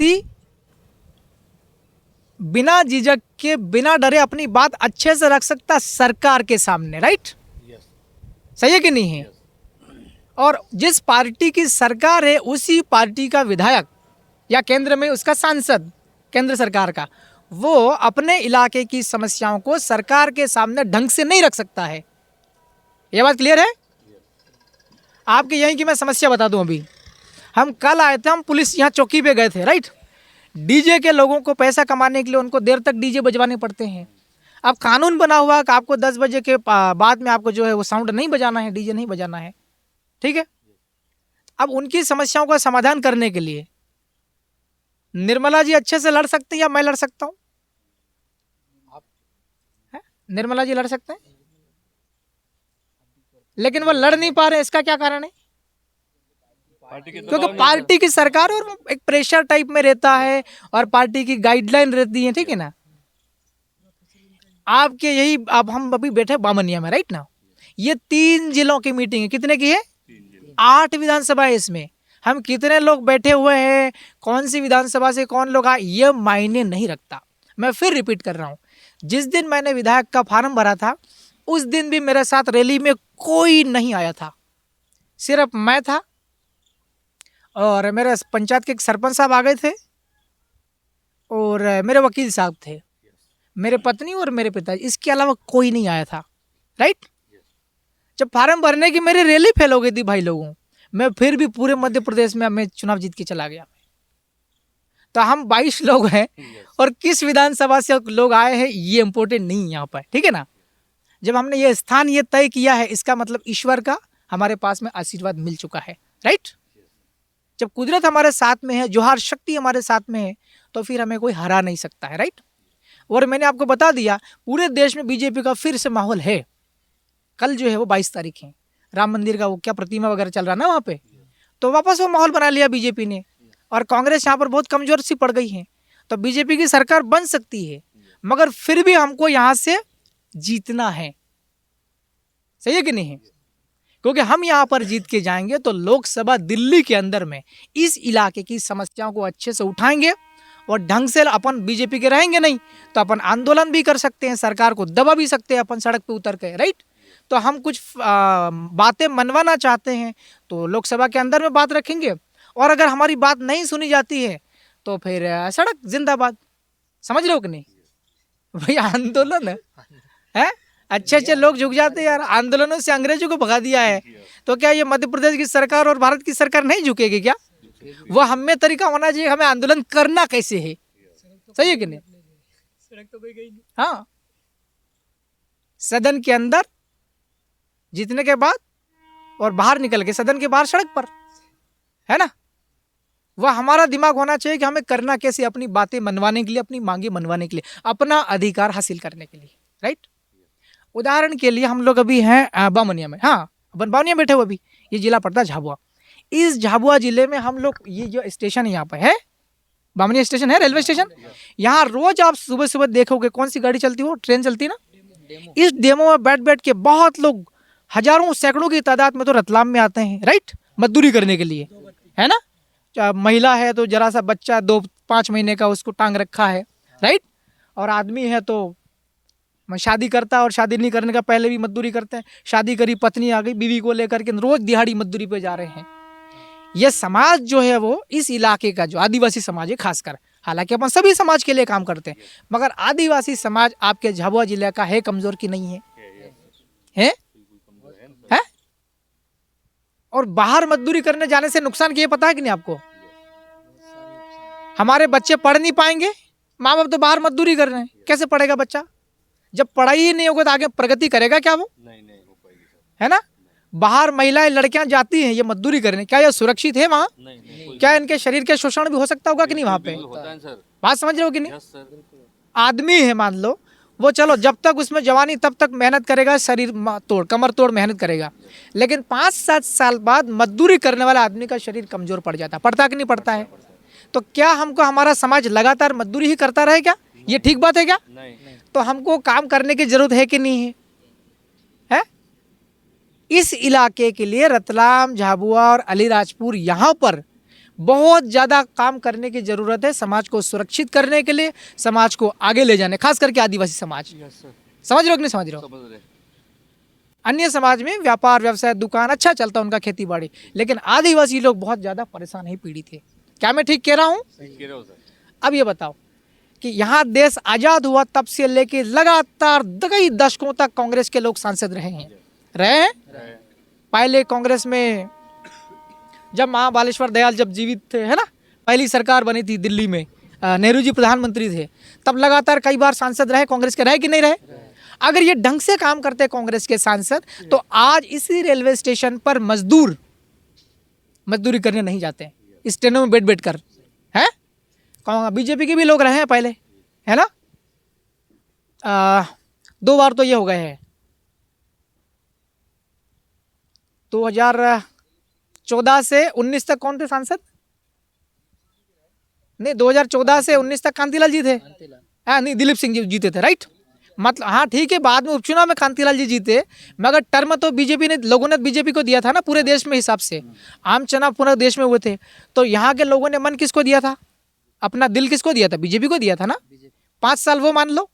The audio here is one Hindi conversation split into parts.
व्यक्ति बिना झिझक के, बिना डरे अपनी बात अच्छे से रख सकता सरकार के सामने, राइट? सही है कि नहीं है? और जिस पार्टी की सरकार है उसी पार्टी का विधायक या केंद्र में उसका सांसद, केंद्र सरकार का, वो अपने इलाके की समस्याओं को सरकार के सामने ढंग से नहीं रख सकता है। ये बात क्लियर है? आपके यहीं की मैं समस्या बता दूं। अभी हम कल आए थे, हम पुलिस यहाँ चौकी पे गए थे, राइट? डीजे के लोगों को पैसा कमाने के लिए उनको देर तक डीजे बजवाने पड़ते हैं। अब कानून बना हुआ कि आपको 10 बजे के बाद में आपको जो है वो साउंड नहीं बजाना है, डीजे नहीं बजाना है, ठीक है? अब उनकी समस्याओं का समाधान करने के लिए निर्मला जी अच्छे से लड़ सकते हैं या मैं लड़ सकता हूँ? निर्मला जी लड़ सकते हैं, लेकिन वो लड़ नहीं पा रहे, इसका क्या कारण है? क्योंकि पार्टी की सरकार और एक प्रेशर टाइप में रहता है और पार्टी की गाइडलाइन रहती है, ठीक है ना? आपके यही, अब हम अभी बैठे बामनिया में, राइट ना? ये 3 जिलों की मीटिंग है। कितने की है? 8 विधानसभा है। इसमें हम कितने लोग बैठे हुए हैं, कौन सी विधानसभा से कौन लोग आए, ये मायने नहीं रखता। मैं फिर रिपीट कर रहा हूँ, जिस दिन मैंने विधायक का फॉर्म भरा था उस दिन भी मेरे साथ रैली में कोई नहीं आया था, सिर्फ मैं था और मेरे पंचायत के एक सरपंच साहब आ गए थे और मेरे वकील साहब थे, मेरे पत्नी और मेरे पिताजी, इसके अलावा कोई नहीं आया था, राइट? जब फॉर्म भरने की मेरी रैली फेल हो गई थी भाई लोगों, मैं फिर भी पूरे मध्य प्रदेश में मैं चुनाव जीत के चला गया। तो हम 22 लोग हैं और किस विधानसभा से लोग आए हैं ये इम्पोर्टेंट नहीं है यहाँ पर, ठीक है ना? जब हमने ये स्थान ये तय किया है, इसका मतलब ईश्वर का हमारे पास में आशीर्वाद मिल चुका है, राइट? जब कुदरत हमारे साथ में है, जोहार शक्ति हमारे साथ में है, तो फिर हमें कोई हरा नहीं सकता है, राइट? और मैंने आपको बता दिया पूरे देश में बीजेपी का फिर से माहौल है। कल जो है वो 22 तारीख है, राम मंदिर का वो क्या प्रतिमा वगैरह चल रहा ना वहाँ पे, तो वापस वो माहौल बना लिया बीजेपी ने। और कांग्रेस यहाँ पर बहुत कमजोर सी पड़ गई है, तो बीजेपी की सरकार बन सकती है, मगर फिर भी हमको यहाँ से जीतना है। सही है कि नहीं है? क्योंकि हम यहाँ पर जीत के जाएंगे तो लोकसभा दिल्ली के अंदर में इस इलाके की समस्याओं को अच्छे से उठाएंगे और ढंग से अपन बीजेपी के रहेंगे नहीं तो अपन आंदोलन भी कर सकते हैं, सरकार को दबा भी सकते हैं अपन सड़क पे उतर के, राइट? तो हम कुछ बातें मनवाना चाहते हैं तो लोकसभा के अंदर में बात रखेंगे, और अगर हमारी बात नहीं सुनी जाती है तो फिर सड़क जिंदाबाद। समझ रहे हो कि नहीं भाई? आंदोलन है, अच्छे अच्छे लोग झुक जाते हैं यार। आंदोलनों से अंग्रेजों को भगा दिया है, तो क्या ये मध्य प्रदेश की सरकार और भारत की सरकार नहीं झुकेगी क्या? वो हमें तरीका होना चाहिए, हमें आंदोलन करना कैसे है। सही है कि नहीं? सड़क तो कोई गई नहीं। हाँ, सदन के अंदर जीतने के बाद और बाहर निकल के सदन के बाहर सड़क पर, है ना? वह हमारा दिमाग होना चाहिए कि हमें करना कैसे, अपनी बातें मनवाने के लिए, अपनी मांगे मनवाने के लिए, अपना अधिकार हासिल करने के लिए, राइट? उदाहरण के लिए हम लोग अभी हैं बामनिया में, हाँ अपन बामनिया बैठे हुए, अभी ये जिला पड़ता है झाबुआ। इस झाबुआ जिले में हम लोग, ये जो स्टेशन यहाँ पे है बामनिया स्टेशन है, रेलवे स्टेशन, यहाँ रोज आप सुबह सुबह देखोगे कौन सी गाड़ी चलती है, वो ट्रेन चलती है ना। इस डेमो में बैठ बैठ के बहुत लोग, हजारों सैकड़ों की तादाद में तो रतलाम में आते हैं, राइट? मजदूरी करने के लिए, है ना? महिला है तो जरा सा बच्चा 2-5 महीने का उसको टांग रखा है, राइट? और आदमी है तो शादी करता है और शादी नहीं करने का पहले भी मजदूरी करते हैं, शादी करी पत्नी आ गई, बीवी को लेकर के रोज दिहाड़ी मजदूरी पे जा रहे हैं। यह समाज जो है वो इस इलाके का जो आदिवासी समाज है खासकर, हालांकि अपन सभी समाज के लिए काम करते हैं, मगर आदिवासी समाज आपके झाबुआ जिले का है कमजोर की नहीं है? है? और बाहर मजदूरी करने जाने से नुकसान क्या पता है कि नहीं आपको? हमारे बच्चे पढ़ नहीं पाएंगे, माँ बाप तो बाहर मजदूरी कर रहे हैं, कैसे पढ़ेगा बच्चा? जब पढ़ाई ही नहीं होगा तो आगे प्रगति करेगा क्या वो? नहीं हो पाएगी, है ना? बाहर महिलाएं लड़कियां जाती हैं ये मजदूरी करने, क्या ये सुरक्षित है वहाँ? क्या इनके शरीर के शोषण भी हो सकता होगा कि नहीं वहाँ पे? बात समझ रहे हो कि नहीं? आदमी है मान लो, वो चलो जब तक उसमें जवानी तब तक मेहनत करेगा, शरीर तोड़ कमर तोड़ मेहनत करेगा, लेकिन 5-7 साल बाद मजदूरी करने वाला आदमी का शरीर कमजोर पड़ जाता है, पड़ता कि नहीं पड़ता है? तो क्या हमको हमारा समाज लगातार मजदूरी ही करता रहे क्या? ये ठीक बात है क्या? नहीं। तो हमको काम करने की जरूरत है कि नहीं है? है? इस इलाके के लिए रतलाम, झाबुआ और अलीराजपुर यहाँ पर बहुत ज़्यादा काम करने की ज़रूरत है समाज को सुरक्षित करने के लिए, समाज को आगे ले जाने, खास करके आदिवासी समाज। समझ रहे हो कि नहीं समझ रहे हो? अन्य समाज में व्यापार व्यवसाय दुकान अच्छा चलता है उनका, खेती बाड़ी, लेकिन आदिवासी लोग बहुत ज़्यादा परेशान है, पीड़ित है। क्या मैं ठीक कह रहा हूँ? अब ये बताओ कि यहाँ देश आज़ाद हुआ तब से लेके लगातार कई दशकों तक कांग्रेस के लोग सांसद रहे हैं। पहले कांग्रेस में जब महाबालेश्वर दयाल जब जीवित थे, है ना, पहली सरकार बनी थी दिल्ली में, नेहरू जी प्रधानमंत्री थे, तब लगातार कई बार सांसद रहे कांग्रेस के, रहे कि नहीं रहे? अगर ये ढंग से काम करते कांग्रेस के सांसद तो आज इसी रेलवे स्टेशन पर मजदूरी करने नहीं जाते, स्टेनों में बैठ कर, है? बीजेपी के भी लोग रहे हैं पहले, है ना? 2 बार तो ये हो गए हैं। 2014 से 19 तक कौन थे सांसद? नहीं, 2014 से 19 तक कांतिलाल जी थे। हाँ, नहीं, दिलीप सिंह जी जीते थे, राइट? मतलब हाँ ठीक है, बाद में उपचुनाव में कांतिलाल जी जीते, मगर टर्म तो बीजेपी ने, लोगों ने बीजेपी को दिया था ना पूरे देश में हिसाब से। आम चुनाव पूरे देश में हुए थे, तो यहाँ के लोगों ने मन किसको दिया था? अपना दिल किसको दिया था? बीजेपी को दिया था ना। 5 साल वो मान लो,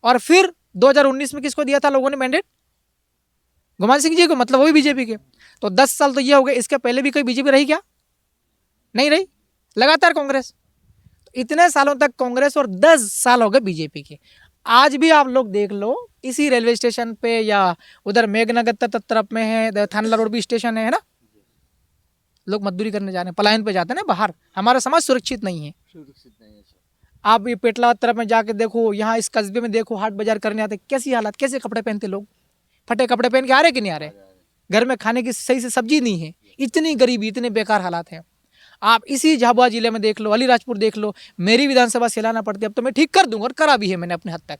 और फिर 2019 में किसको दिया था लोगों ने मैंडेट? गुमान सिंह जी को, मतलब वो भी बीजेपी के। तो 10 साल तो ये हो गए। इसके पहले भी कोई बीजेपी रही क्या? नहीं रही, लगातार कांग्रेस। तो इतने सालों तक कांग्रेस और 10 साल हो गए बीजेपी के। आज भी आप लोग देख लो, इसी रेलवे स्टेशन पे या उधर मेघनगर तरफ में है, थानला रोड भी स्टेशन है ना, लोग मजदूरी करने जा रहे हैं, पलायन पे जाते हैं ना बाहर। हमारा समाज सुरक्षित नहीं है। आप ये पेटला तरफ में जाके देखो, यहाँ इस कस्बे में देखो, हाट बाजार करने आते, कैसी हालत, कैसे कपड़े पहनते लोग, फटे कपड़े पहन के आ रहे कि नहीं आ रहे? घर में खाने की सही से सब्जी नहीं है, इतनी गरीबी, इतने बेकार हालात हैं। आप इसी झाबुआ जिले में देख लो, अलीराजपुर देख लो, मेरी विधानसभा से लाना पड़ती है। अब तो मैं ठीक कर दूंगा, और करा भी है मैंने अपने हद तक।